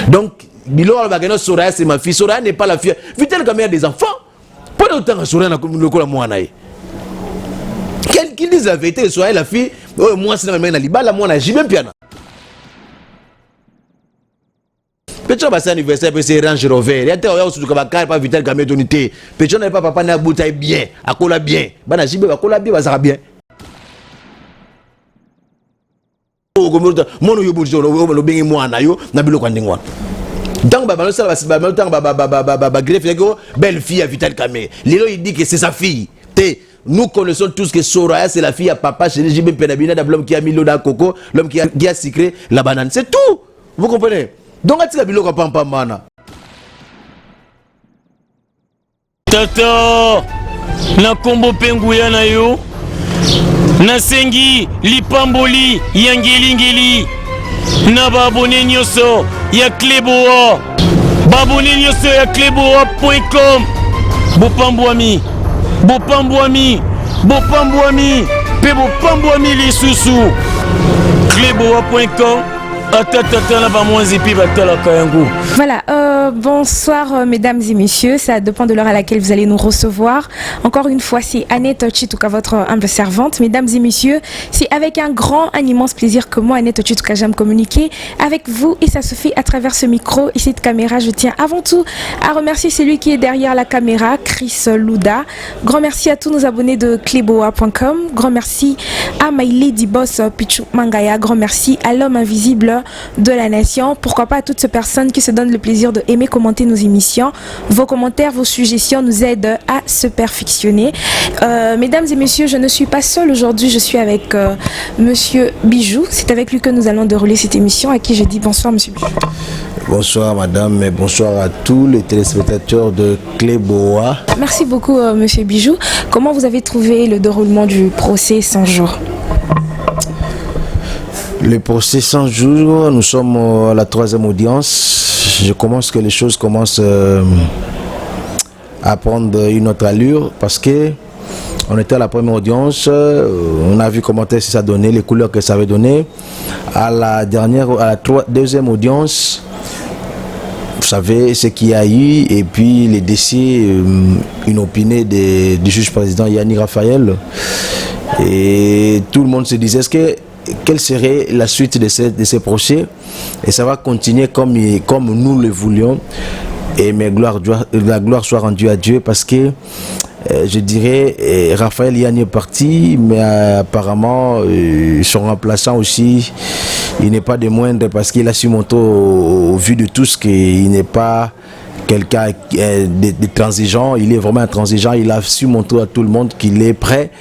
Donc, Soraya, c'est ma fille. Soraya n'est pas la fille. Vital Kamera des enfants. Pas autant que Soraya n'a pas le moi. Qu'ils disent la vérité, Soraya la fille. Oh, moi, c'est la même Libala, moi, j'ai même piano. Peut-être que c'est anniversaire, c'est Range Rover. Il y a des gens qui ont pas Vital Kamera d'unité. Peut-être que papa n'a pas bouteille bien. À cola bien. Bana jibe, à cola bien, ça va bien. Mono yobu jolo lo bengi mwana yo na biloko ndingwa. Donc baba sala baba tant baba greffe ko belle fille à Vital Kamera. Lelo il dit que c'est sa fille. Nous connaissons tous que Soraya c'est la fille à papa chez JB Penabina l'homme qui a mis l'eau dans coco, l'homme qui a sucré la banane, c'est tout. Vous comprenez? Donc atika biloko pampa mana. Tata na kombo penguya na yo. Nasengi lipamboli yangelingeli na babone nyoso ya Kleboa babone nyoso ya kleboa.com bopambwami pe bopambwami lisusu Kleboa.com. Voilà, bonsoir mesdames et messieurs, ça dépend de l'heure à laquelle vous allez nous recevoir. Encore une fois, c'est Annette Chituka, votre humble servante. Mesdames et messieurs, c'est avec un immense plaisir que moi, Annette Chituka, j'aime communiquer avec vous et ça se fait à travers ce micro et cette caméra. Je tiens avant tout à remercier celui qui est derrière la caméra, Chris Louda. Grand merci à tous nos abonnés de Kleboa.com. Grand merci à My Lady Boss Pichu Mangaya. Grand merci à l'homme invisible de la nation, pourquoi pas à toutes ces personnes qui se donnent le plaisir de aimer commenter nos émissions. Vos commentaires, vos suggestions nous aident à se perfectionner. Mesdames et messieurs, je ne suis pas seule aujourd'hui, je suis avec Monsieur Bijou. C'est avec lui que nous allons dérouler cette émission, à qui je dis bonsoir Monsieur Bijou. Bonsoir madame et bonsoir à tous les téléspectateurs de Kleboa. Merci beaucoup Monsieur Bijou. Comment vous avez trouvé le déroulement du procès 100 jours? Le procès 100 jours, nous sommes à la 3e audience. Je commence que les choses commencent à prendre une autre allure parce que on était à la première audience, on a vu comment ça donnait, les couleurs que ça avait donné. À la deuxième audience, vous savez ce qu'il y a eu et puis les décès inopinés du juge président Yanni Raphaël. Et tout le monde se disait quelle serait la suite de ces procès, et ça va continuer comme nous le voulions, et mais la gloire soit rendue à Dieu parce que je dirais Raphaël Yanni est parti, mais apparemment son remplaçant aussi il n'est pas de moindre parce qu'il a su montrer au vu de tous qu'il n'est pas quelqu'un de transigeant, il est vraiment intransigeant, il a su montrer à tout le monde qu'il est prêt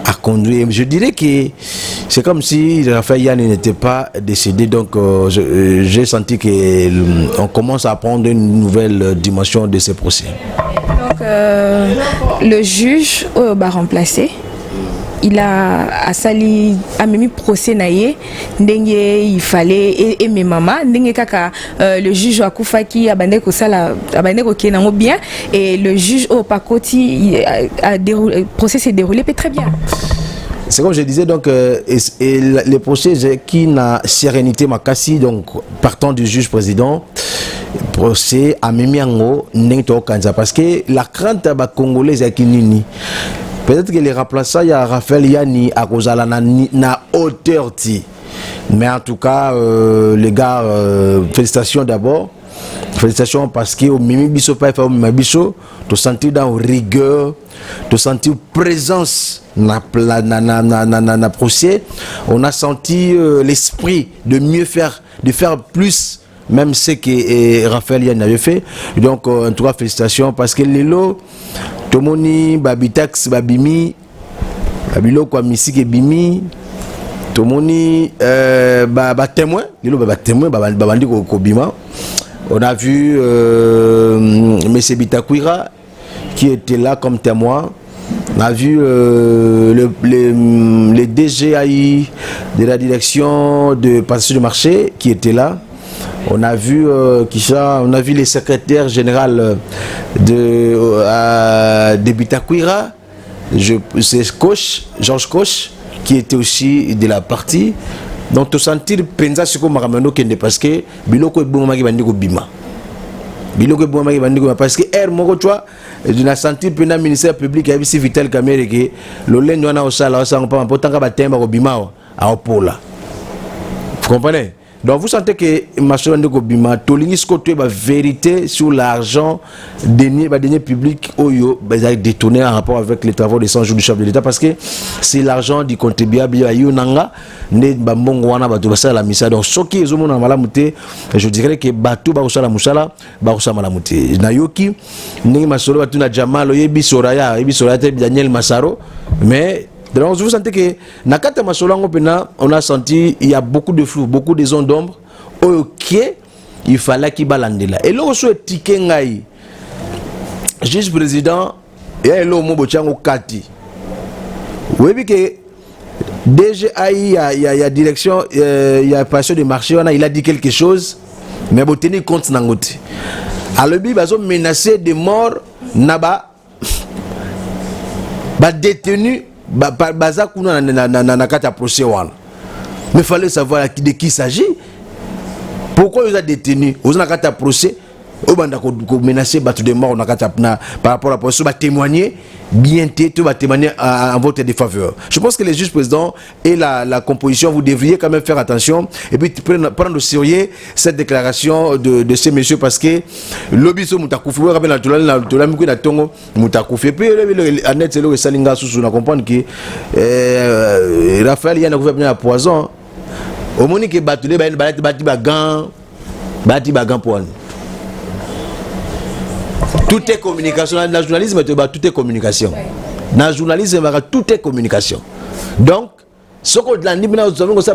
à conduire. Je dirais que c'est comme si Raphaël Yanni n'était pas décédé, donc j'ai senti qu'on commence à prendre une nouvelle dimension de ce procès. Donc le juge va remplacer. Il a sali a même procès naïe ndenge il fallait et mes mamans ndenge kaka le juge a Koufaki a bandé ko sala a bandé ko kenango bien et le juge au Pakoti a déroulé le procès s'est déroulé très bien. C'est comme je disais donc et le procès qui n'a sérénité makasi donc partant du juge président procès a memiango ndenge to kanza parce que la crainte ba congolais a kinini. Peut-être que les remplaçants, il y a Raphaël Yanni à Rosala na hauteur. Mais en tout cas, les gars, félicitations d'abord. Félicitations parce que au Mimi Bisso, pas au Mimi Bisso, tu sentis dans rigueur, tu sentis présence na procès. On a senti l'esprit de mieux faire, de faire plus. Même ce que Raphaël Yann avait fait. Donc, en tout cas, félicitations parce que les lots, Tomoni, Babitax, Babimi, Babilo, quoi, Missik et Bimi, Tomoni, témoin, les lots, témoin, Babandi, Kobima. On a vu M. Bitakwira qui était là comme témoin. On a vu le DGAI de la direction de passation de marché qui était là. On a vu on a vu le secrétaire général de Bitakwira, c'est Georges Koch, qui était aussi de la partie. Donc te sentir penza siko makamano kende parce que biloko ebongo maki bandi ko bima. Biloko ebongo maki bandi ko parce que air moko tu vois na sentir pena ministère public ya bisi Vital Kamerhe ke lo lenyo na osala osanga pa potanga batemba ko bima a opola. Vous comprenez? Donc vous sentez que Masolo Ndeko Bima tolingi côté la vérité sur l'argent dernier public oyo détourné en rapport avec les travaux des 100 jours du chef de l'État parce que c'est l'argent du contribuable yo nanga ne bambongo wana batu basala la misa. Donc ce qui est au monde malamuté, je dirais que batu ba osala musala ba osala malamuté na yoki ndenge Masolo batu na Jamal yebi Soraya te Daniel Massaro. Mais donc vous sentez que Nakata Masolango Pena, on a senti il y a beaucoup de flou, beaucoup de zones d'ombre. Ok, il fallait qu'il balande là. Et là aussi ticket ngai. Juge président, et là au mot bochango kati. Oui que DGA il y a direction, il y a passion de marché, il a dit quelque chose, mais vous tenez compte nangote. Alors bi bazo menacé de mort naba ba détenu baza kuna na kata procès wana. Mais il fallait savoir de qui il s'agit. Pourquoi ils ont détenu? Ils ont kata procès. Au banda ko menacer battu de mort na kata par rapport à procès, va témoigner bien tout va témoigner en votre défaveur. Je pense que les juges présidents et la composition, vous devriez quand même faire attention et puis prendre au sérieux cette déclaration de ces messieurs parce que l'obiso mutakufi vous rappelez la miku na tongo mutakufi et puis Annette c'est le salinga sous on comprendre que Raphaël il y a un poison au moni que batulé bati bagan poine. Tout est communication. Dans le journalisme, tout est communication. Dans le journalisme, tout est communication. Donc, ce qu'on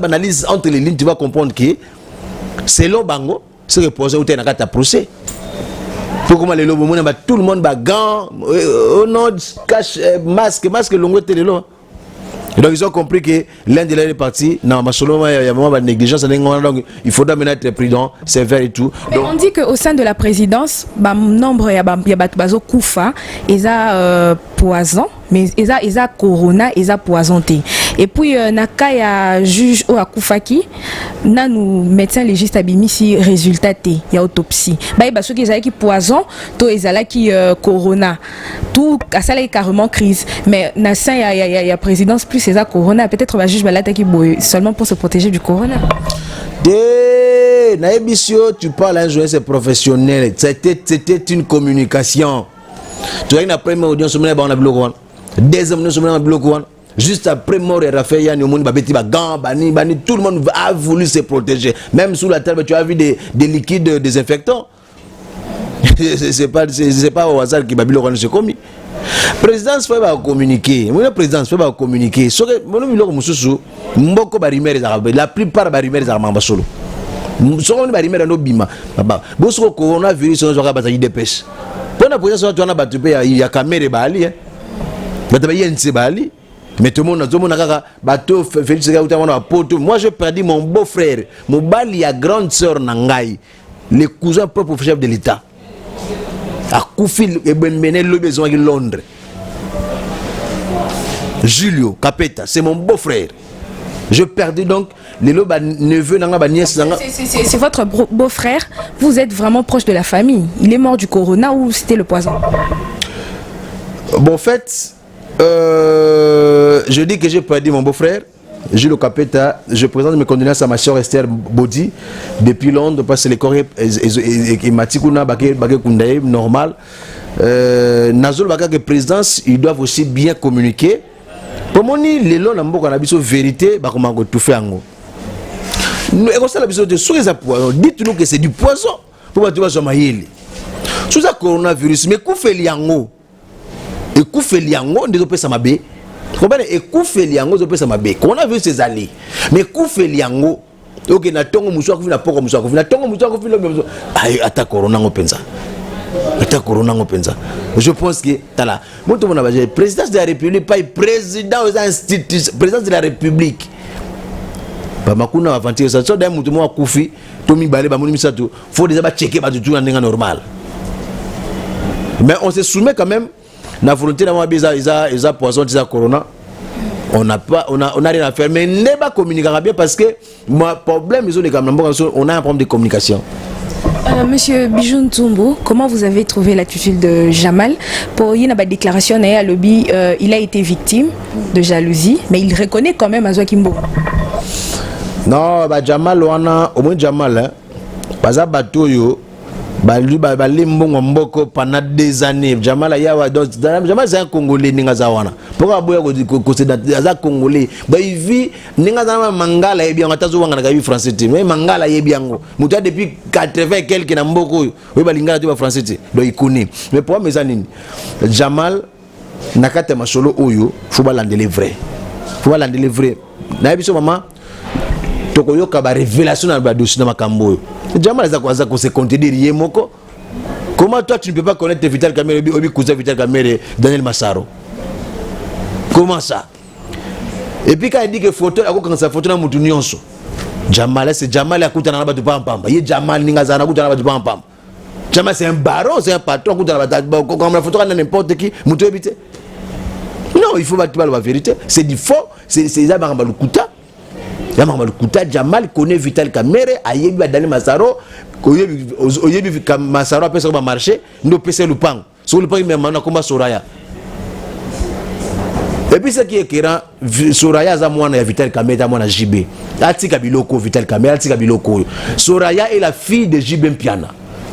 analyse entre les lignes, tu vas comprendre que selon Bango, c'est que pour ça, tu as un procès. Pour comment les lobes, tout le monde a gants, cache, masque, longue télé. Donc ils ont compris que l'un de les partis, non, il y a vraiment de négligence, donc il faudra maintenant être prudent, sévère et tout. Mais donc, on dit qu'au sein de la présidence, nombre il y a Koufa, ils ont poison, mais ils ont corona, ils ont poisonné. Et puis naka ya juge au Akoufaki, na nous médecin légiste abimisi résultat il y a autopsie. Bah ceux qui ont qui poison, to ils ont qui corona. Tout à ça là carrément crise. Mais na ça il y a présidence plus c'est ça corona, peut-être va juge balata qui seulement pour se protéger du corona. Naébissio, tu parles à un journaliste professionnel, c'était une communication. Tu vois une première audience on a bloqué. Deuxième audience on a bloqué. Juste après mort et Raphaël Yann, tout le monde a voulu se protéger. Même sous la table, tu as vu des liquides désinfectants. C'est pas au hasard que Babylone s'est commis. La présidence fait communiquer. La présidence fait communiquer. La plupart des rumeurs sont solo. Si coronavirus, on a des dépêches. Pour la présidence, il y a caméra et Bali. Mais tout le monde a bateau Félix moi j'ai perdu mon beau-frère, mon bali a grande sœur Nangai, le cousin propre chef de l'État. A Koufi et Benmené le besoin de Londres. Julio Capeta, c'est mon beau-frère. Je perdis donc les neveux Nanga nièce. C'est votre beau-frère. Vous êtes vraiment proche de la famille. Il est mort du corona ou c'était le poison? Bon, en fait. Je dis que j'ai perdu mon beau-frère, Julio Capeta. Je présente mes condoléances à ma soeur Esther Bodi depuis Londres parce que les corps et Matikuna Kundaï normal. Nazol Bakake présidence, ils doivent aussi bien communiquer. Pour moi, les lois n'ont pas la vérité, bah comment tout faire en gros. Nous avons la besoin de sous les poison. Dites-nous que c'est du poison. Pourquoi tu vas sur ma île? Sous un coronavirus, mais qu'on fait liango. Et Koufé Liango, on développe ça ma bé. Et Koufé Liango, on développe ça ma bé. On a vu ces alliés. Mais Koufé Liango, ok, na tongo moussa, na poko moussa, na tongo moussa, aïe, atta corona ngopenza. Atta corona ngopenza. Je pense que tala. Moi tout le monde a dit président de la République, pas président aux institutions, président de la République. Ba makuna avantir ça. So d'un mutu mo Koufi, Tomi Balé, ba moni misato. Faut déjà ba checker ba tout en normal. Mais on se soumet quand même. La volonté d'avoir des poisons, des corona. on n'a rien à faire. Mais n'est pas communiquer bien parce que mon problème, on a un problème de communication. Monsieur Bijou Ntumbo, comment vous avez trouvé l'attitude de Jamal? Pour y avoir déclaration à lobby, il a été victime de jalousie, mais il reconnaît quand même Azwa Kimbo. Non, Jamal, au moins Jamal, parce que Mboko pendant des années. Jamal c'est un Congolais ningazawana. Pourquoi boya ko c'est Congolais? Il vit ningazawana mangala et bien atazo wanga na français mais mangala yebiango. Muta depuis 80 quelques na Mboko. Oui balingala tu français do ikuni. Mais pour mes années Jamal nakate masolo oyo faut ba landele vrai. Faut ba landele vrai. Na biso mama tokoyoka ba révélation na ba dossier na makambo. Jamal a se contredire moko. Comment toi tu ne peux pas connaître Vital Kamerhe obi cousin Vital Kamerhe Daniel Massaro? Comment ça? Et puis quand il dit que photo quand sa photo na mutu nyonso. Jamal c'est Jamal akuta na batu pamba. Ye Jamal ninga na akuta na batu pamba. Jamal c'est un baron, c'est un patron akuta na batu comme la photo na n'importe qui mutu habité. Non, il faut pas la vérité, c'est du faux, c'est ça ba lukuta. Jamal connaît Vital Kamerhe, Ayebi Daniel Massaro, Oyebi Massaro a fait marché, nous pèse le pan. Sur le pan, il m'a demandé comment Soraya. Et puis ce qui est écœurant, Soraya a moi Vital Kamerhe, moi JB. Atika Biloko, Vital Kamerhe, Atika Biloko. Soraya est la fille de JB Mpiana,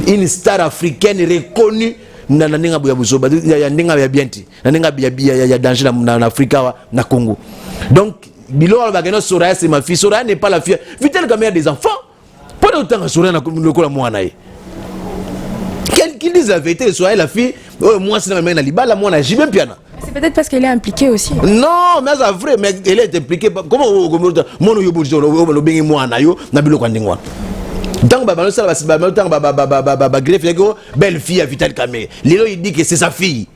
une star africaine reconnue. Naninga buyabuzo, ya ninga ya bienti, naninga ya danger en Afrique, na Congo. Donc Bilo Albagano Soraya c'est ma fille. Soraya n'est pas la fille. Vital Kamerhe a des enfants. Pas autant que Soraya n'a pas moi naï. Qu'il dise la vérité, Soraya la fille. Oh moi c'est la même Liba, la moi na JB Mpiana. C'est peut-être parce qu'elle est impliquée aussi. Non, mais c'est vrai, mais elle est impliquée. Comment mon yo bojo lo bengi moi na yo na bilo kwandingwa. Tant que greffe belle fille à Vital Kamerhe. Lilo il dit que c'est sa fille.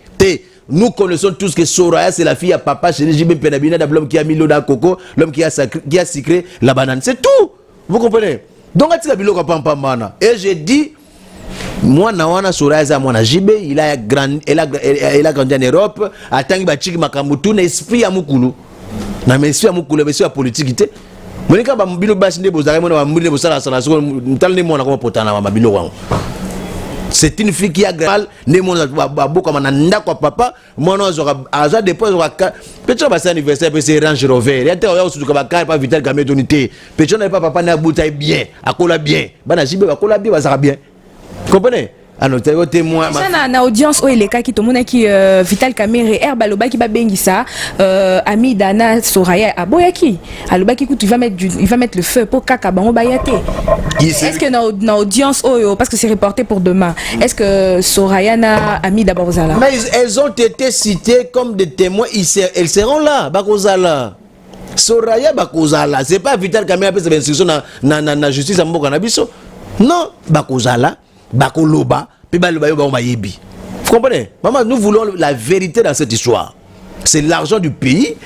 Nous connaissons tous que Soraya c'est la fille à papa chez JB Penabina, l'homme qui a mis l'eau dans le coco, l'homme qui a sucré la banane. C'est tout. Vous comprenez? Donc et j'ai dit moi nawana Soraya za moi na JB, elle a grandi en Europe, a tangi ba chiki makambutu na esprit ya mukulu. Na esprit ya mukulu, esprit ya politique. Monika ba mbilo basi ndebo za mona ba mbilo bosala sala so ntalne mona ko potana ba mbilo wangu. C'est une fille qui a grave né mon babo comme un ndako papa moi non aza dépose peut-être ba c'est anniversaire peut c'est Range Rover et attends au suka ba pas Vital Kamerhe tonité peut-être n'a pas papa na bouteille bien akola bien bana jibe akola bien ba ça bien comprenez alors témoin na audience o eleka ki to mona ki Vital Kamerhe herba loba ki ba bengisa ami Dana Soraya aboyaki alobaki ku il va mettre le feu pour kaka bango bayate. Est-ce que na audience oyo parce que c'est reporté pour demain, est-ce que Soraya na ami d'abord Zala? Mais elles ont été citées comme des témoins, elles seront là bakozala. Soraya bakozala, c'est pas Vital Kamerhe après cette instruction na justice à mboka na biso. Non, bakozala bakoloba puis baloba yo ba yebi. Vous comprenez? Maman, nous voulons la vérité dans cette histoire. C'est l'argent du pays,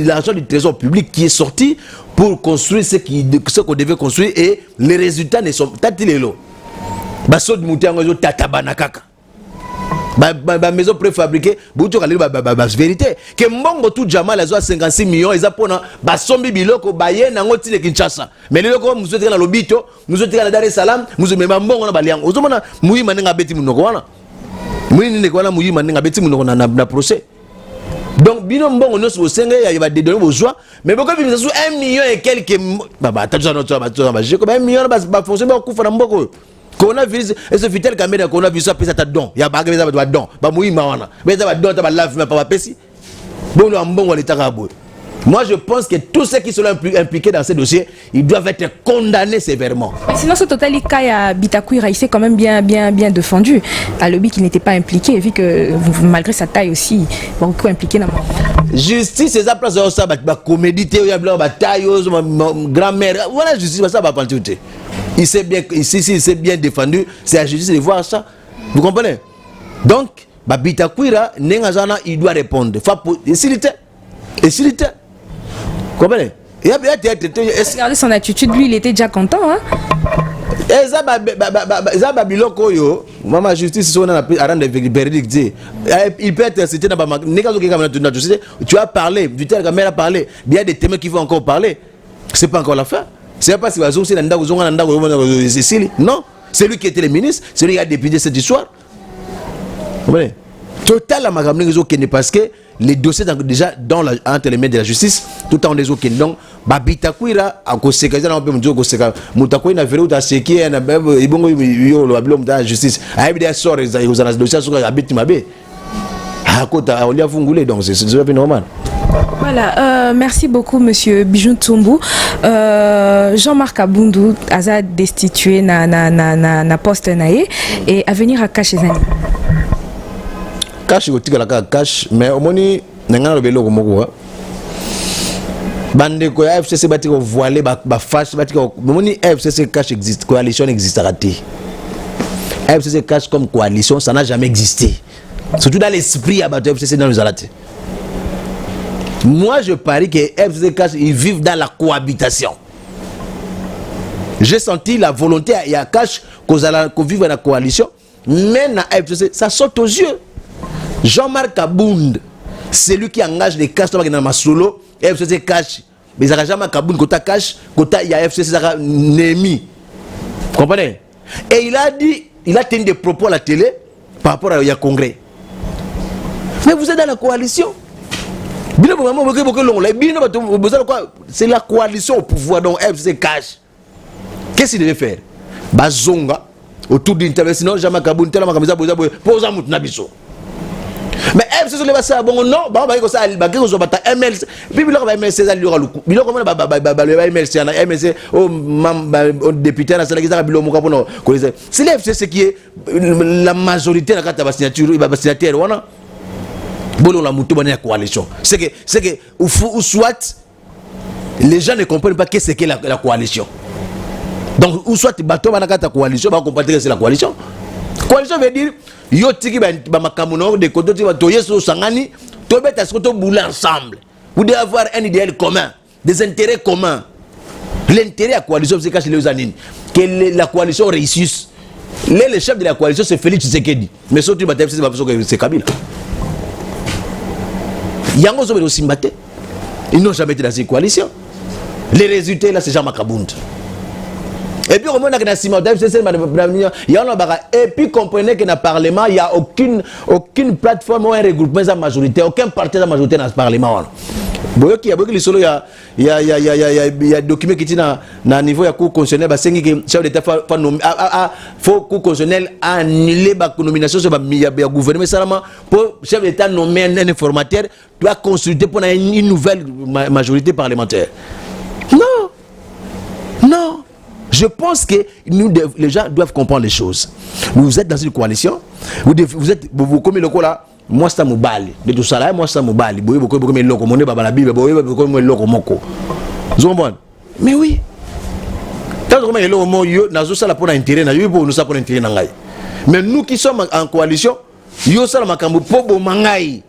l'argent du trésor public qui est sorti pour construire ce qu'on devait construire et les résultats ne sont pas tellement. Baso de moutango yo tatabana kaka. Ba maison préfabriquée, bouto kali ba vérité que mbongo tout Jamal a 56 millions eza pona ba sombi biloko ba ye nango tine Kinshasa. Mais leloko muzo tika na lobito, muzo tika na Dar es Salaam, muzo mema mbongo na baliango. Ozomona muyima ninga beti munoko wana. Muyini ne kwana muyima ninga beti munoko na procès. Donc bino mbongo no so senga ya ba dédonner besoin, mais beaucoup bi misasu 1 million et quelques baba tatza no ba je ko 1 million ba foncer ba kufa na mboko. Coronavirus et ce Vital Kamerhe coronavirus a pesa ta don ya ba ga ba don ba muyima wana beza ba don ta ba lave mais pas ba pesi bon lo mbongo l'état kabo. Moi je pense que tous ceux qui sont impliqués dans ce dossier ils doivent être condamnés sévèrement. Mais sinon ce total Kaya Bitakwira il s'est quand même bien défendu à lobby qui n'était pas impliqué vu que malgré sa taille aussi beaucoup impliqué dans justice c'est ça place ça ba comédie ya blanc ba taille grand-mère voilà justice ça va penser. Il s'est bien ici il s'est bien défendu, c'est à justice de voir ça. Vous comprenez? Donc Bitakwira nengazana il doit répondre. Et s'il était comprenez? Regardez son attitude, lui il était déjà content hein. Zaba biloko yo, maman justice on a rendre verdict. Il peut être cité dans ma tu as parlé, du tel caméra a parlé, il y a des témoins qui vont encore parler. C'est pas encore la fin. C'est pas si vous avez non, c'est lui qui était le ministre, c'est lui qui a député cette histoire. Vous voyez? Total la magamne parce que les dossiers déjà dans entre les mains de la justice tout en les autres donc babitakwira akosekeza na mpe mjoko seka mutakwina vero ta seki na ibongo yo lo abilo mta justice aibida sort za yozana dossier sur abiti mabe akota olia fungule donc c'est pas normal. Voilà, merci beaucoup Monsieur Bijou Tsumbu. Jean-Marc Abundu a destitué na poste nae et à venir à cacher Zani. Cache gotika la cache mais au moni nangana lobelo komoko bande ko FCC batiko voilé ba fâche batiko moni FCC cache existe, coalition n'existera pas. FCC cache comme coalition ça n'a jamais existé, surtout dans l'esprit à battre FCC dans les alates. Moi je parie que FCC cache ils vivent dans la cohabitation. J'ai senti la volonté il y a cache qu'on vive dans la coalition mais na FCC ça saute aux yeux. Jean-Marc Abound, c'est lui qui engage les cash dans ma solo, FCC cash. Mais ça Jean-Marc Abound, quand cash, quand il y a FCC, ça Némi. Vous comprenez? Et il a dit, il a tenu des propos à la télé par rapport à Congrès. Mais vous êtes dans la coalition. C'est la coalition au pouvoir, donc FCC cash. Qu'est-ce qu'il devait faire? Bazonga, autour d'intervention, sinon Jean-Marc Abound, tellement comme ça, pose un mot nabiso. Mais FCC le basa bon non ba ba ko sa ba ko zo bata MLC puis biloko ba MLC za lura luku biloko mona ba le MLC na MLC au député na sala kizaka biloko mo kapono ko c'est le FCC qui est la majorité na kata ba signature ba signataire wana bolo la mutu bana coalition c'est que ou soit les gens ne comprennent pas qu'est-ce que la coalition, donc ou soit bato bana kata coalition ba comprendre que c'est la coalition. Coalition veut dire yo tiki ba makamuno de koto ti ba toyeso sangani to beta skoto boule ensemble. Vous devez avoir un idéal commun, des intérêts communs. L'intérêt à la coalition c'est cache les anines que la coalition réussisse. Le chef de la coalition c'est Félix Tshisekedi, mais surtout ba tefsi ba c'est Kabila. Yango zo be simbate. Ils n'ont jamais été dans cette coalition. Les résultats là c'est Jean-Marc Abound. Et puis, et puis comprenez que dans le Parlement, il n'y a aucune plateforme ou un regroupement de majorité, aucun parti de majorité dans ce Parlement. Il y a des documents qui sont dans le niveau de la Cour constitutionnelle, le chef d'État faut Cour constitutionnelle annuler la nomination sur le gouvernement seulement pour le chef d'État nommer un informateur, doit consulter pour une nouvelle majorité parlementaire. Non. Je pense que les gens doivent comprendre les choses. Vous êtes dans une coalition, vous comme le là, moi c'est Moubali, de tout ça là, moi c'est Moubali, vous comme le loco, mon baba la Bible, vous comme le loco moko. Vous comprenez? Mais oui. Tant que le loco mo yo, na zo ça la pour intérêt, na yo pour nous ça pour intérêt nangai. Mais nous qui sommes en coalition, yo ça la makambo pobo mangai.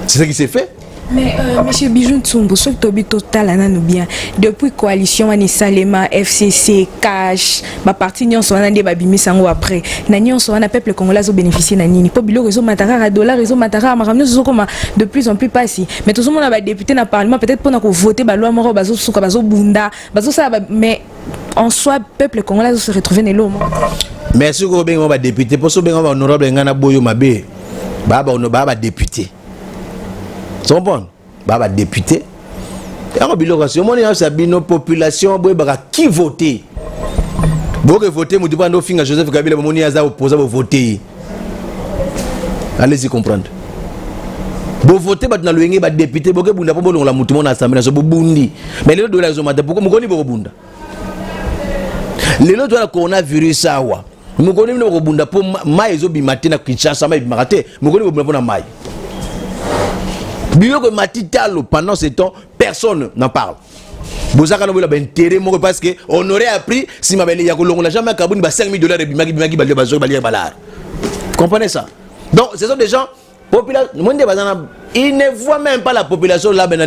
C'est ce qui s'est fait. Mais Monsieur Bijou Tsumbu, ce que tu total ananou bien depuis coalition ani Salema FCC cash ba parti nyon so anande ba bimi sango après na nyon so ana peuple congolais zo bénéficier na nini po bilo réseau matara dollar réseau matara maramno zo comme de plus en plus passé mais tout le monde a ba député na parlement peut-être pour na ko voter ba loi moro bazo suka bazo bunda bazo ça mais en soi peuple congolais se retrouver nelo. Merci ko bengo ba député pour so bengo ba honorable ngana boyo mabe ba député. C'est bon, baba député. Et en bilocation, mon a sabino population qui voter. Boke voter, mo diba no finga Joseph Kabila moni aza opposé pour voter. Allez-y comprendre. Bo voter ba na luenge ba député boke bunda po bolonga la mutu mona assemblée so bundi. Mais les dollars zo mata pourquoi mukoni boko bunda. Les dollars coronavirus awa. Mukoni boko bunda po mai zo bimate na Kinshasa mai bimakate, mukoni boko bunda mai. Pendant ce temps, personne n'en parle. Vous avez intérêt parce qu'on aurait appris si ma belle n'a jamais acabé $5 000 Vous comprenez ça? Donc, ce sont des gens populaires. Ils ne voient même pas la population là. En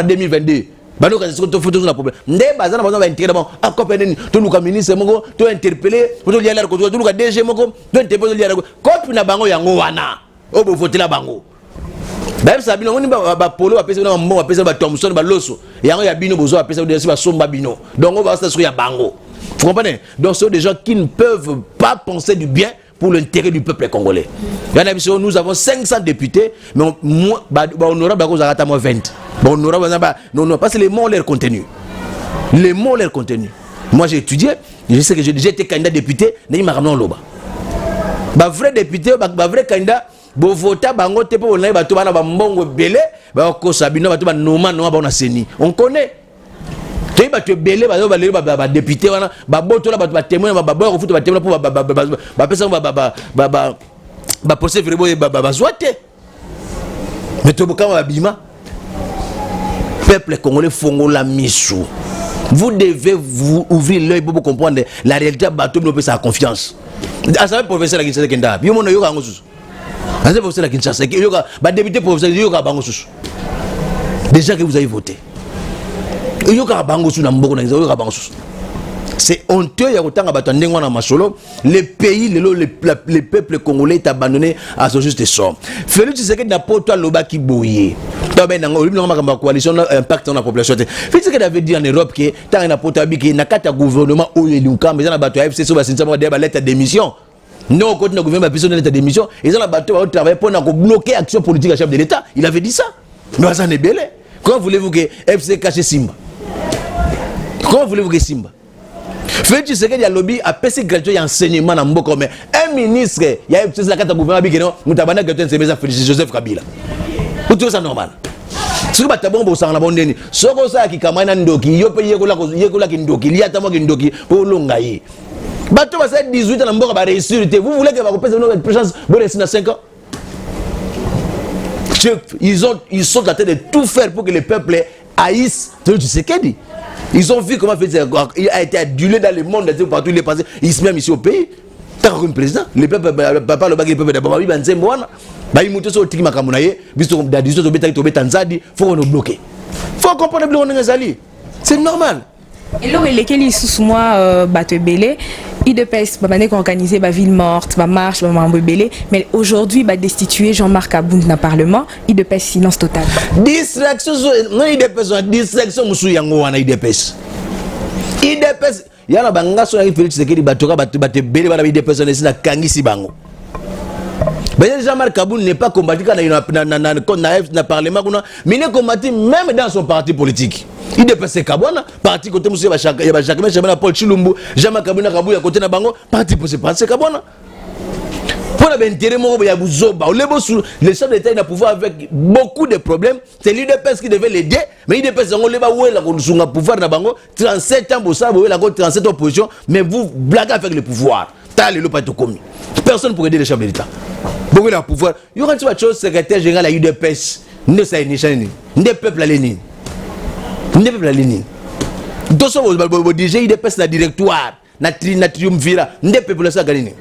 2022. bano ka ce to photo na problème ndé bazana bazana ba intérêt bon a copé to luka ministre moko to interpeller to liala ko to luka DG moko to interpeller liala ko copie na bango yango wana o bo voter la bango même ça bino ngoni ba polo ba pesa na mbo ba pesa ba Thomson ba loso yango ya bino bozo ba pesa ba somba bino donc on va se sur ya bango. Vous comprenez? Donc ce sont des gens qui ne peuvent pas penser du bien pour l'intérêt du peuple congolais. Nous avons 500 députés, mais on aura 20. On aura parce que les mots ont leur contenu. Les mots ont leur contenu. Moi j'ai étudié, je sais que j'ai été candidat député, mais m'a ramené en loba. Vrai député, vrai candidat, vota bango te po na ba to bana ba mbongo belé, ba ko sabino ba to ba noma ba on a seni. On connaît. Tu vas te belé, ba député wana, ba boto la ba témoin ba boy refuta ba témoin pour ba personne ba procès vraiment ba zoité. Mais to boka ba bima. Peuple congolais fongo la misou. Vous devez vous ouvrir l'œil pour comprendre la réalité bateau no sa confiance. À ça professeur la Kinshasa kenda. Yo mono yo ka ngosusu. À ça professeur la Kinshasa yo ka ba député professeur yo ka bango susu. Déjà que vous avez voté. C'est honteux, les pays, les peuples congolais est abandonné à ce juste sort. Félix Tshisekedi n'a pas toi l'oba qui bouillé. La coalition impact dans la population. Félix Tshisekedi avait dit en Europe que tant n'a pas qu'il n'a qu'à gouvernement où il y a mais dans la bataille FC sur la lettre d'émission. Non, quand le gouvernement a besoin de lettre d'émission, ils ont la bataille travailler pour bloquer l'action politique à chef de l'État. Il avait dit ça. Mais ça n'est belé. Comment voulez-vous que FC cache Simba? Comment voulez-vous que Simba? Félix Tshisekedi a lobby a passé gratuit enseignement dans Mboko, mais un ministre, il y a la carte gouvernement qui non, mutabana gratuit c'est Félix Joseph Kabila. Vous trouvez ça normal? Ce que batabon bo sang la bondeni. Soko ça qui kamana ndoki, yo paye yekola ki ndoki, liata mo ki ndoki pour longayi. Bato va faire 18 ans dans Mboko ba réussir. Vous voulez que va repasser une présence bon réussir dans 5 ans? Ils sont en train de tout faire pour que le peuple haïsse Félix Tshisekedi. Ils ont vu comment il a été adulé dans le monde, partout il est passé, il se met ici au pays. Tant que président, le peuple, papa le bagage, le peuple d'abord, il va dire moi, il monte sur le tiki makamunaye, visto comme d'addition au bétail, au bétanzadi, faut qu'on nous bloque. Faut comprendre le blond Ngazali. C'est normal. Et là, lesquels ils sous moi battent belé, ils dépassent, bah qu'on organisé, bah ville morte, bah marche, bah mambo belé, mais aujourd'hui, bah destituer Jean-Marc Abound dans le Parlement, ils dépassent silence total. Distraction, non, il dépasse distraction, monsieur Yango wana, il dépasse. Il dépasse. Yana banga so na Félix Tshisekedi batoka batte belé bana il dépasse na kangisi bango. Ben Jean-Marc Abound n'est pas combattu quand na Parlement, mais il est combattu même dans son parti politique. Il dépasse Kabwana, parti côté monsieur Chakme, Paul Chilumbu, Jean-Marc Abound Kabou à côté na bango, parti pour se passer Kabwana. Pour l'intérêt il y a le chef d'État n'a pouvoir avec beaucoup de problèmes, c'est l'UDPS qui devait l'aider, mais l'UDPS on leba où la pouvoir na bango 37 ans pour ça, vous la 37 opposition, mais vous blaguez avec le pouvoir. T'as le pas commis. Personne pour aider le chef de l'État. Pour le pouvoir, il y aura une chose secrétaire général à l'UDPS, ne ça ni ne peuple à Lénine. Ne peuple à Lénine. Dans ce déjà UDPS la directoire, na triumvirat, ne peuple à ça gagner.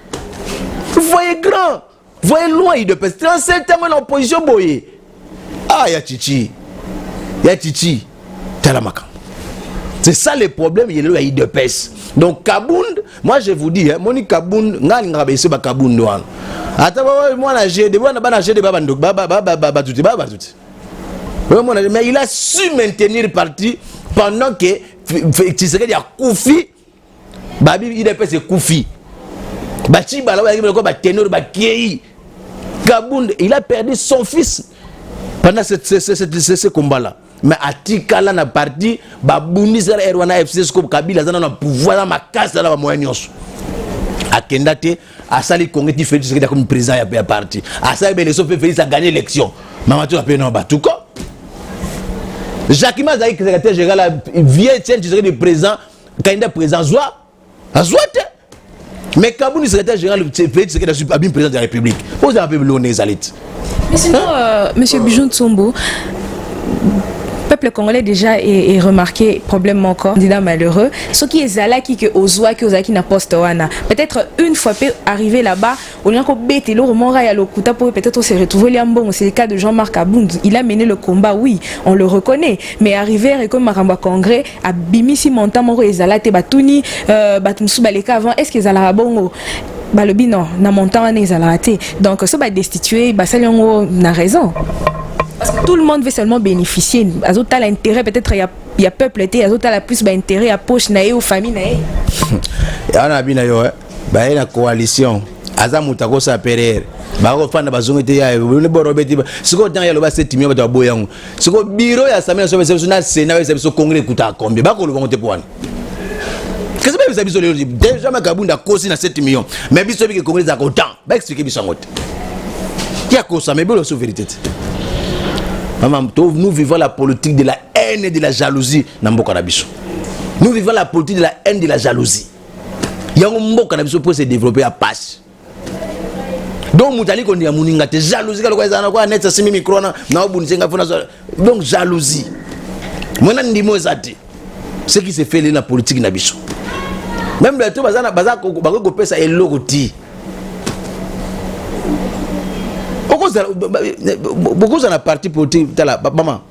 Vous voyez grand, vous voyez loin UDPS, 37 ans en opposition boye. Ah ya Chichi. Talamaka. C'est ça le problème, il y a UDPS. Donc Kabound, moi je vous dis, Moni Kabound, nga baisse ba Kabound wan. Ata moi na j'ai de bana bana j'ai de baba ndok baba tuti. Mais il a su maintenir le parti pendant que Tshisekedi a Koufi. Babi UDPS c'est Koufi. Bachi bala ba tenor ba Kei. Kabound, il a perdu son fils pendant ce combat là. Mais à Tikala na parti babundi sera Erwana FC comme Kabila zana na pouvoir na makasa na moyens. A Kendate a sali Congo qui fait Tshisekedi comme président ya parti. A ça ben les fait Félix a gagné l'élection. Maman tu appelles non batuko. Jacques Mazai secrétaire général vient tiens Tshisekedi président candidat président Zoate. Mais Kabound secrétaire général Félix Tshisekedi a bien président de la République. Vous avez appelé l'ONU Zalit. Mais sinon monsieur Bijoun Tsombo peuple congolais déjà est remarqué problème encore candidat malheureux ce qui est zalaki que ozwa que ozaki na poste wana peut-être une fois peut arriver là-bas on a bête le romora ya lokuta pour peut-être se retrouver les ambon c'est le cas de Jean-Marc Abound il a mené le combat oui on le reconnaît mais arriver comme Maramba Congrès a bimisi montant moko ezalate batuni batumsu baleka avant est-ce que zala bongo balobi non na montant wana ezalate donc ça va destituer basaliongo na raison. Parce que tout le monde veut seulement bénéficier. Azota l'intérêt peut-être il y a peuple été azota la plus intérêt à poche naé ou famille naé. Et on a bien yo ba la coalition azamuta ko sa perere ba ko fanda bazongo te ya le borobeti siko dans ya lo ba 7 millions ba boyango siko bureau ya samena so na sénat ya so congrès kuta combien ba ko lo bongote pour wana. Qu'est-ce que ça biso le déjà makabunda kosi na 7 millions mais biso bi que congrès za ko temps ba expliquer biso ngote. Qui a ko ça mais bon la vérité. Nous vivons la politique de la haine et de la jalousie. Nous vivons la politique de la haine et de la jalousie. Il y a un mot qui peut se développer à passe. Donc, nous allons dire que la jalousie, donc jalousie. Ce qui se fait dans la politique. Même le tout, ça est logoti. Beaucoup de partis politiques, maman,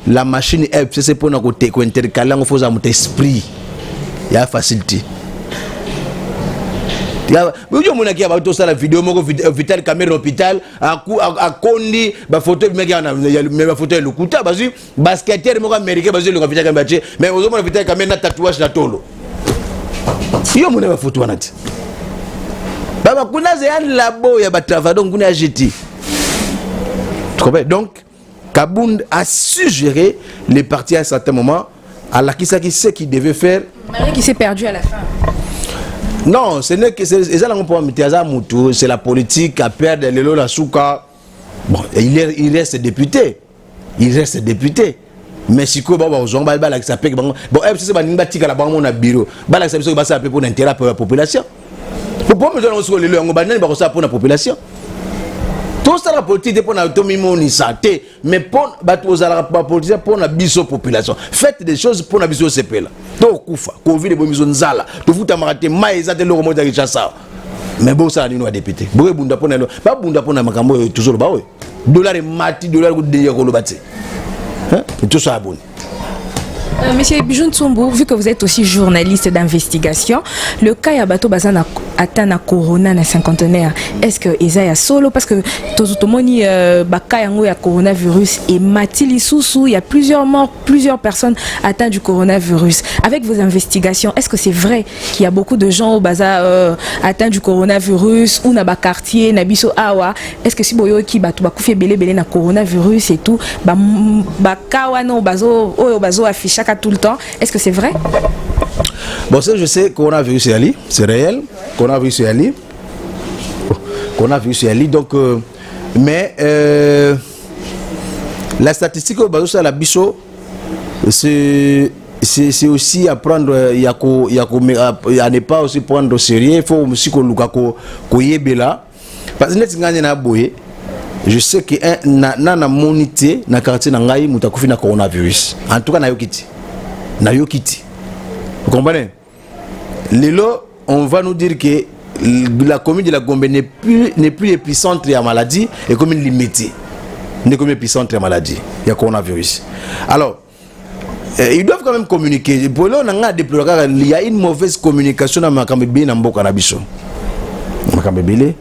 la machine c'est pour nous intercaler, il faut avoir esprit, il y a facilité. Il y a la vidéo, vital caméra hôpital, à Kondi, la photo, la photo le couteau, basketteur américain, mais aux hommes vital caméra tatouage na tolo. Il y a une photo donc Kabound a su gérer les partis à un certain moment à la qui sait ce qu'il devait faire malgré qu'il s'est perdu à la fin. Non, ce n'est que c'est la politique à perdre les lola souka. Bon, il reste député. Mais si quoi bon on va la ça paye bon c'est pas une bâtique à la banque mon bureau bala ça ça ça pour l'intérêt pour la population. Pourquoi nous allons sur les langues pour la population? Tout ça la politique pour la santé, mais pour la politique pour la population. Faites des choses pour la biso CP là. Donc kufa, Covid bo mizo nzala, to futa marate mai za de lo moja kichasa. Mais bon ça ni wa député. Bo bunda pour na ba bunda pour na makambo toujours ba we. Dollar mati dollar ko de ko lo bati. Hein? Tout ça abonné. Monsieur Bijoun Tsombo, vu que vous êtes aussi journaliste d'investigation, le cas Yabato Bazana atteint la corona na cinquantenaire. Est-ce que Isaiah solo parce que tout le monde baka yango ya coronavirus et Matili Soussou, il y a plusieurs morts, plusieurs personnes atteintes du coronavirus. Avec vos investigations, est-ce que c'est vrai qu'il y a beaucoup de gens au baza atteints du coronavirus ou na ba quartier na biso awa? Est-ce que si boyo ki batu bakufi belé na coronavirus et tout ba kawana au bazo afficha tout le temps, est-ce que c'est vrai? Bon, ça je sais, coronavirus est Ali, c'est réel. Coronavirus est Ali. Coronavirus est Ali, donc mais la statistique au bazo à la bicho, c'est aussi à prendre, à ne pas aussi prendre au sérieux. Il faut aussi qu'on yebela parce que je sais que na monité na quartier na ngai mutakufi na coronavirus. En tout cas na yokiti. Vous comprenez? Lelo, on va nous dire que la commune de la Gombe n'est plus épicentre de la maladie et comme une limitée. N'est comme épicentre de la maladie. Il y a coronavirus. Alors, ils doivent quand même communiquer. Pour là, il y a une mauvaise communication dans Makambébé et Mboka Nabiso. Makambébé.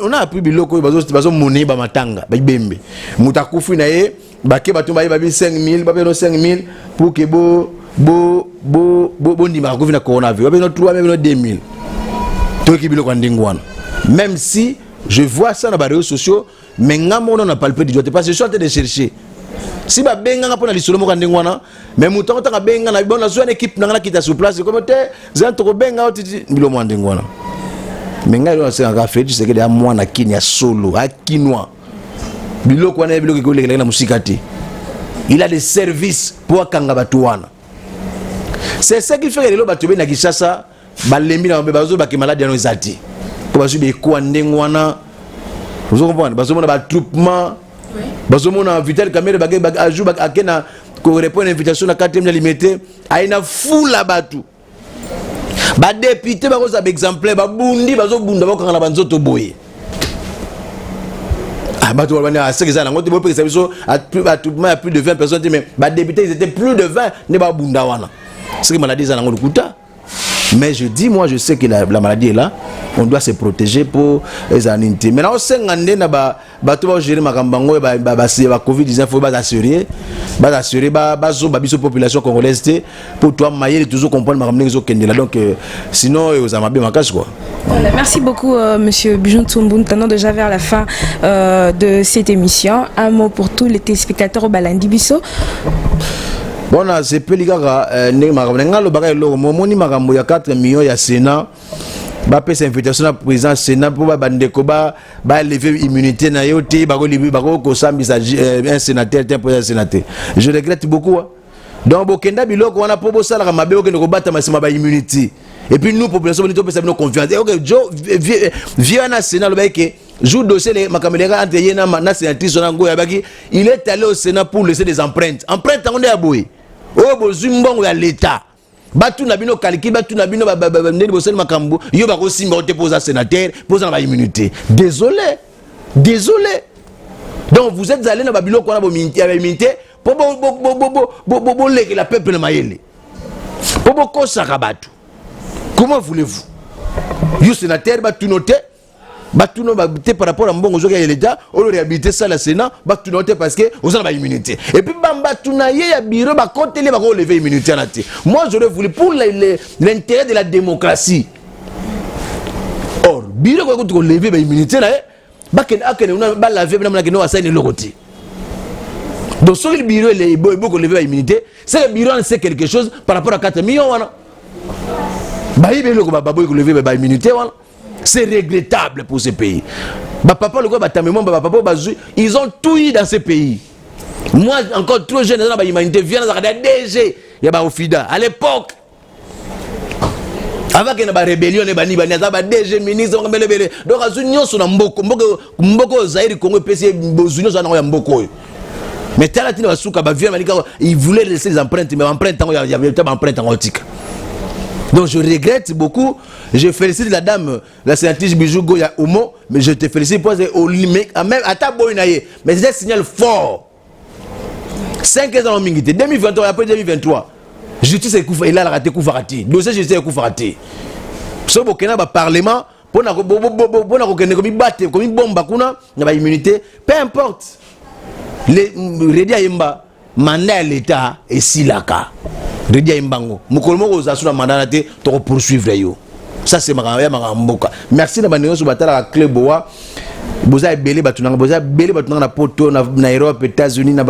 On a appris biloko bazo monnaie ba matanga ba bembe. Mutakufi na ye bake batumba ba 5000 ba 5000 pour que bo ndima ko vina coronavirus. Ba 3 ba 2000. To ki biloko ndingwana. Même si je vois ça dans les réseaux sociaux, mais on n'a pas le peu de parce que je suis en train de chercher. Si ba benga nga pona lisolo mo kandingwana, mais mutango tanga benga na bona zo une équipe na kita sur place comme te zanto ko benga otiti bilo mo ndingwana. Mais ngai on s'est engagé tu sais que des mois na Kenya solo à Kinwa. Biloko wana biloko ko lekela na musikati. Il a des services pour kanga batuwana. C'est ça qui fait que les batu be na Kishasa balembi na bazo ba ki malade ya no ezati. Ko bazu be ko ndengwana. Vous comprenez? Bazo mona ba troupement Parce que mon Vital Kamere ajoute à Kena qu'on répond à l'invitation à 4e limité à une foule là-bas tout. Ba député ba ko exemplaire ba bundi ba zo bunda ba kangala banzoto boye. Ah bah tu vois à 5 ans on te ça à plus de 20 personnes mais ba député ils étaient plus de 20 ne ba bunda wana. C'est que maladie ça ngolo kuta. Mais je dis moi je sais que la maladie est là, on doit se protéger pour les anintés. Maintenant on sait ngandé na ba tu vas gérer makambango ba Covid-19 faut ba assurer zo ba biso population congolaise pour toi mailler toujours comprendre makambango zo kende là donc sinon aux amabe makash quoi. Voilà, merci beaucoup monsieur Bijoun Tsumbu. Maintenant déjà vers la fin de cette émission, un mot pour tous les téléspectateurs au Balandi Biso. Bon, c'est Peligara, le bagage, moni magambo ya 4 millions ya Sénat, ba pèse invitation à président Sénat pour ba bandekoba, ba lever immunité na yote, ba ko sambisa un sénateur, un président sénateur. Je regrette beaucoup. Donc bokenda biloko wana po bosala mabe okende ko bata masima ba immunité. Et puis nous population nous pèse nos confiance. Et OK, Joe vient na Sénat le baike joue dossier les makamelera entre yena na sénatrice onango ya baki, il est allé au Sénat pour laisser des empreintes. Empreintes on est à boy. Oh bozumbongo ya l'état batu na bino kaliki batu na bino ndeni bosel makambo yo ba ko simba te poser sénateur poser na immunité. Désolé donc vous êtes allé na babilo ko na bo immunité pour leke la peuple na mayele pour ko saka batu. Comment voulez-vous yo sénateur batu noté batuno par rapport à mbongo zoka ya l'état on réhabiliter ça la Sénat batuno parce que on a ba immunité et puis bambatuna ya bureau ba côté ba lever immunité na té. Moi j'aurais voulu pour l'intérêt de la démocratie. Or bureau ko lever ba immunité na ba ken akene on ba laver na ke no assigner le côté. Donc sur le bureau les beaucoup lever ba immunité, c'est le bureau sait quelque chose par rapport à 4 millions wana. Ba ibelo ko ba boy ko lever ba immunité wana. C'est regrettable pour ce pays. Papa, ils ont tout eu dans ce pays. Moi, encore trop jeune, dans l'humanité, vient dans la DG, il y a au FIDA. À l'époque, avant qu'il y ait une rébellion, il y a un DG, ministre, donc à l'union, sur Mboko, Zahir, Congo, PC, Bozunion, sur Mboko. Mais Talatine, il voulait laisser les empreintes, mais empreintes, il y avait des empreintes en antique. Donc je regrette beaucoup. Je félicite la dame, la sénatrice Bijou Goya Omo, mais je te félicite pour même à ta boinaye. Mais c'est un signal fort. 5 ans en mingité, 2023 après 2023. Justice est couverte, il a raté Koufarati. Dossier justice est Koufarati. Ce Bokena ba parlement pour na comme une bombe bakuna, na ba immunité, peu importe. Les Redia Yemba mandat à l'état et silaka. Redia Imbango. Mukolmo ozasuna mandat te to poursuivre yo. Ça c'est makamboka. Merci na banyo so batala club boa. Boza belé batunanga boza belé batunanga na poto na Europe États-Unis na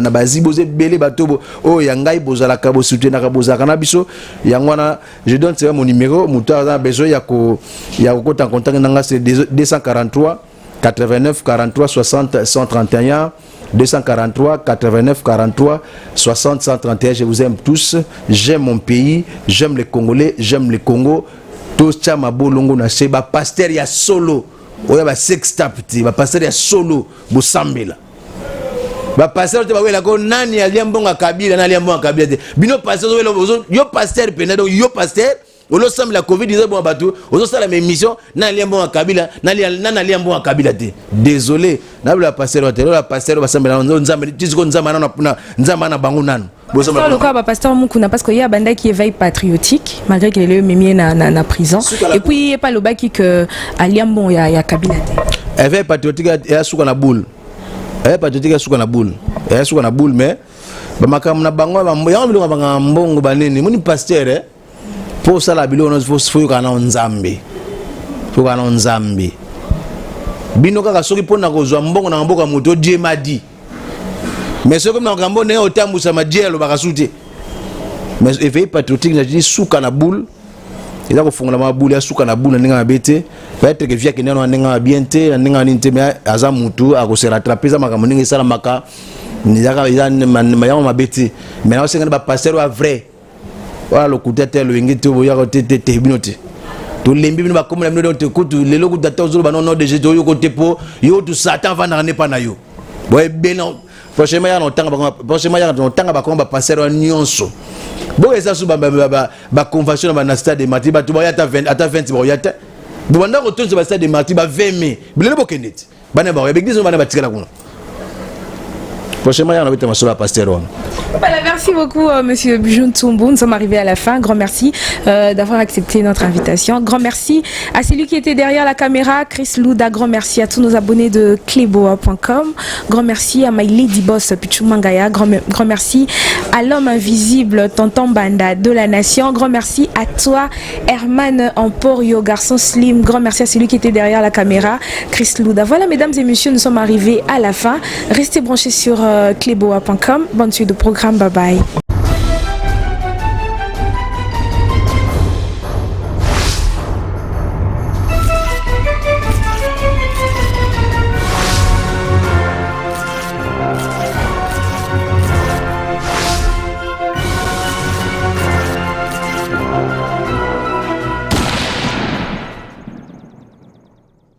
bazi boza belé bato o yangai boza la kabo soutenir na boza kana biso yangwana je donne mon numéro muto a besoin ya ko en contact nanga c'est 243 89 43 60 131 243 89 43 60 131. Je vous aime tous, j'aime mon pays, j'aime les Congolais, j'aime le Congo. Tous chama bolongo na seba pasteur ya solo. Oya ba sextapti, ba pasteur ya solo bo sambela. Ba pasteur te ba wela ko nani aliambonga kabila na aliambonga kabila. Bino pasteur yo pasteur pena donc yo pasteur olo semble la Covid disait bon bateau ozo sala mes mission na liambo en kabila na liambo en kabila te. Désolé na la pasteur la pasteur ba semble na nzamba tiziko nzamba na bango nanu le cas ba pasteur Mukuna parce qu'il y a banda qui éveille patriotique malgré qu'il est même na prison et puis il y a pas le baki que à liambo ya kabila te. Éveil patriotique ya suka na boule. Patriotique ya suka na boule. Ya suka na boule mais ba makam na bango ba mbongo ba mbongo banene muni pasteur pour ça la bilo faut kana nzambe bino kaka soki pona kozwa mbongo na mboka moto Dieu m'a dit mais ce comme na ngambo ne otambusa madie lo bakasute mais éveil patriotique na dit suka na boule eza ko fungola ma boule ya suka na boule ninga bete peut-être que via kineno ninga bienté ninga ninte mais aza mutu a ko se rattraper za makambo ninga sala maka nizaka eza mayamu mabete mais na osenga ba pasteur wa vrai. Voilà le coup de tête, le ingénieur, il y a des binotés. Tout les bimbi va comme la minute de coutu, les locaux d'attente, le banon de Jésus, yo côté pour yo tout Satan va n'en pas na yo. Ouais, ben prochainement, il y a un passer en nyonso. Bon, et ça, c'est la convention dans le stade de Marty. Tu vas à 20, à 20, bon, il y a. Bon, on a retourné sur le stade de Marty, 20 mai. Mais le Bokenet. Banaba, avec des hommes, on a bâti la roue. Prochainement, il y a un sur la pasteur. Voilà, merci beaucoup, monsieur Bujoun Tsumbu. Nous sommes arrivés à la fin. Grand merci d'avoir accepté notre invitation. Grand merci à celui qui était derrière la caméra, Chris Louda. Grand merci à tous nos abonnés de cleboa.com. Grand merci à My Lady Boss Pichou Mangaya. Grand merci à l'homme invisible, Tonton Banda de la Nation. Grand merci à toi, Herman Emporio, garçon slim. Grand merci à celui qui était derrière la caméra, Chris Louda. Voilà, mesdames et messieurs, nous sommes arrivés à la fin. Restez branchés sur cleboa.com. Bonne suite de programme. Bye bye.